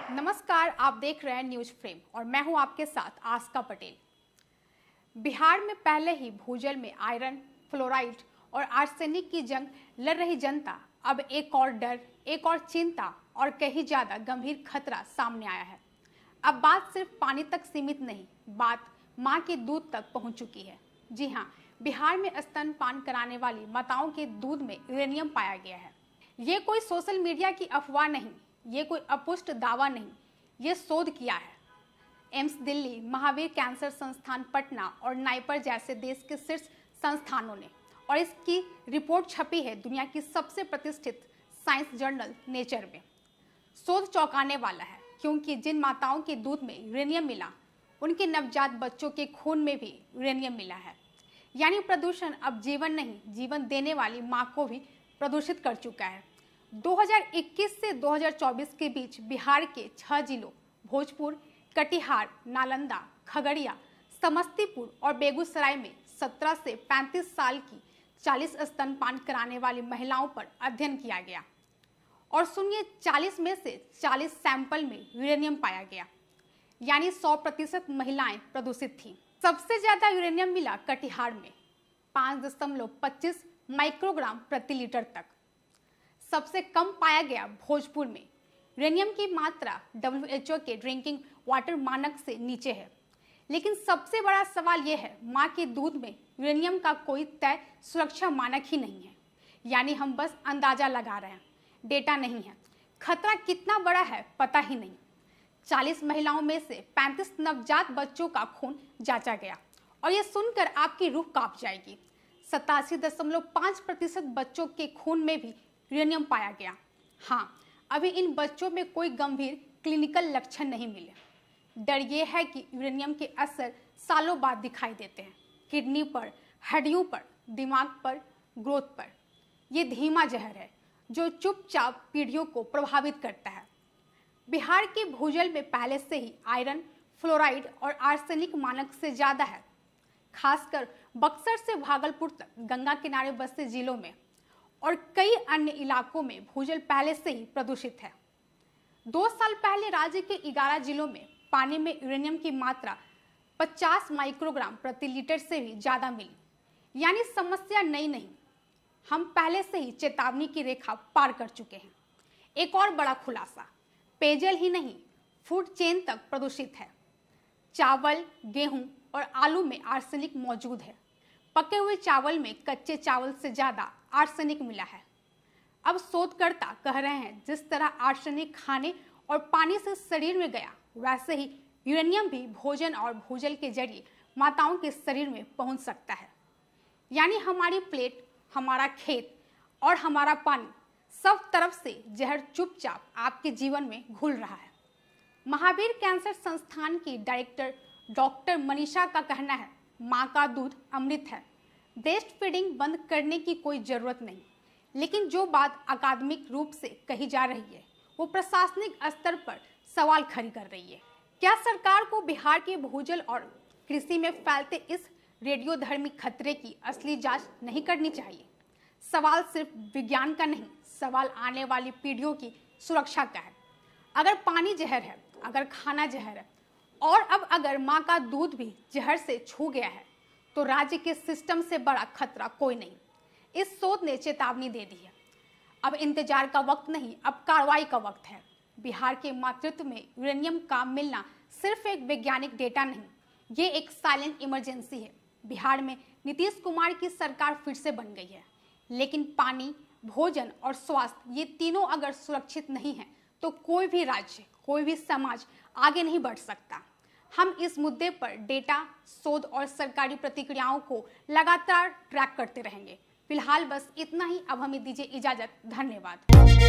नमस्कार, आप देख रहे हैं न्यूज फ्रेम और मैं हूं आपके साथ आस्का पटेल। बिहार में पहले ही भूजल में आयरन, फ्लोराइड और आर्सेनिक की जंग लड़ रही जनता अब एक और डर, एक और चिंता और कहीं ज्यादा गंभीर खतरा सामने आया है। अब बात सिर्फ पानी तक सीमित नहीं, बात मां के दूध तक पहुंच चुकी है। जी हाँ, बिहार में स्तनपान कराने वाली माताओं के दूध में यूरेनियम पाया गया है। ये कोई सोशल मीडिया की अफवाह नहीं, ये कोई अपुष्ट दावा नहीं, ये शोध किया है एम्स दिल्ली, महावीर कैंसर संस्थान पटना और नाइपर जैसे देश के शीर्ष संस्थानों ने, और इसकी रिपोर्ट छपी है दुनिया की सबसे प्रतिष्ठित साइंस जर्नल नेचर में। शोध चौंकाने वाला है क्योंकि जिन माताओं के दूध में यूरेनियम मिला, उनके नवजात बच्चों के खून में भी यूरेनियम मिला है। यानी प्रदूषण अब जीवन नहीं, जीवन देने वाली मां को भी प्रदूषित कर चुका है। 2021 से 2024 के बीच बिहार के 6 जिलों भोजपुर, कटिहार, नालंदा, खगड़िया, समस्तीपुर और बेगूसराय में 17 से 35 साल की 40 स्तनपान कराने वाली महिलाओं पर अध्ययन किया गया और सुनिए, 40 में से 40 सैंपल में यूरेनियम पाया गया, यानी 100% महिलाएं प्रदूषित थीं। सबसे ज्यादा यूरेनियम मिला कटिहार में 5.25 माइक्रोग्राम प्रति लीटर तक। सबसे कम पाया गया भोजपुर में। यूरेनियम की मात्रा WHO के ड्रिंकिंग वाटर मानक से नीचे है। लेकिन सबसे बड़ा सवाल यह है, मां के दूध में यूरेनियम का कोई तय सुरक्षा मानक ही नहीं है। यानी हम बस अंदाजा लगा रहे हैं, डेटा नहीं है। खतरा कितना बड़ा है पता ही नहीं। 40 महिलाओं में से 35 नवजात बच्चों का खून जांचा गया और ये सुनकर आपकी रूह कांप जाएगी। 87.5% बच्चों के खून में भी यूरेनियम पाया गया। हाँ, अभी इन बच्चों में कोई गंभीर क्लिनिकल लक्षण नहीं मिले। डर ये है कि यूरेनियम के असर सालों बाद दिखाई देते हैं, किडनी पर, हड्डियों पर, दिमाग पर, ग्रोथ पर। ये धीमा जहर है जो चुपचाप पीढ़ियों को प्रभावित करता है। बिहार के भूजल में पहले से ही आयरन, फ्लोराइड और आर्सेनिक मानक से ज्यादा है, खासकर बक्सर से भागलपुर तक गंगा किनारे बसे जिलों में और कई अन्य इलाकों में भूजल पहले से ही प्रदूषित है। 2 साल पहले राज्य के 11 जिलों में पानी में यूरेनियम की मात्रा 50 माइक्रोग्राम प्रति लीटर से भी ज्यादा मिली। यानी समस्या नई नहीं, हम पहले से ही चेतावनी की रेखा पार कर चुके हैं। एक और बड़ा खुलासा, पेयजल ही नहीं, फूड चेन तक प्रदूषित है। चावल, गेहूं और आलू में आर्सेनिक मौजूद है। पके हुए चावल में कच्चे चावल से ज्यादा आर्सेनिक मिला है। अब शोधकर्ता कह रहे हैं, जिस तरह आर्सेनिक खाने और पानी से शरीर में गया, वैसे ही यूरेनियम भी भोजन और भूजल के जरिए माताओं के शरीर में पहुंच सकता है। यानी हमारी प्लेट, हमारा खेत और हमारा पानी, सब तरफ से जहर चुपचाप आपके जीवन में घुल रहा है। महावीर कैंसर संस्थान की डायरेक्टर डॉक्टर मनीषा का कहना है, मां का दूध अमृत है, ब्रेस्ट फीडिंग बंद करने की कोई जरूरत नहीं। लेकिन जो बात अकादमिक रूप से कही जा रही है, वो प्रशासनिक स्तर पर सवाल खड़ी कर रही है। क्या सरकार को बिहार के भूजल और कृषि में फैलते इस रेडियोधर्मी खतरे की असली जांच नहीं करनी चाहिए? सवाल सिर्फ विज्ञान का नहीं, सवाल आने वाली पीढ़ियों की सुरक्षा का है। अगर पानी जहर है, अगर खाना जहर है और अब अगर मां का दूध भी जहर से छू गया है, तो राज्य के सिस्टम से बड़ा खतरा कोई नहीं। इस शोध ने चेतावनी दे दी है। अब इंतजार का वक्त नहीं, अब कार्रवाई का वक्त है। बिहार के मातृत्व में यूरेनियम का मिलना सिर्फ एक वैज्ञानिक डेटा नहीं, ये एक साइलेंट इमरजेंसी है। बिहार में नीतीश कुमार की सरकार फिर से बन गई है, लेकिन पानी, भोजन और स्वास्थ्य, ये तीनों अगर सुरक्षित नहीं है तो कोई भी राज्य, कोई भी समाज आगे नहीं बढ़ सकता। हम इस मुद्दे पर डेटा, शोध और सरकारी प्रतिक्रियाओं को लगातार ट्रैक करते रहेंगे। फिलहाल बस इतना ही। अब हमें दीजिए इजाजत। धन्यवाद।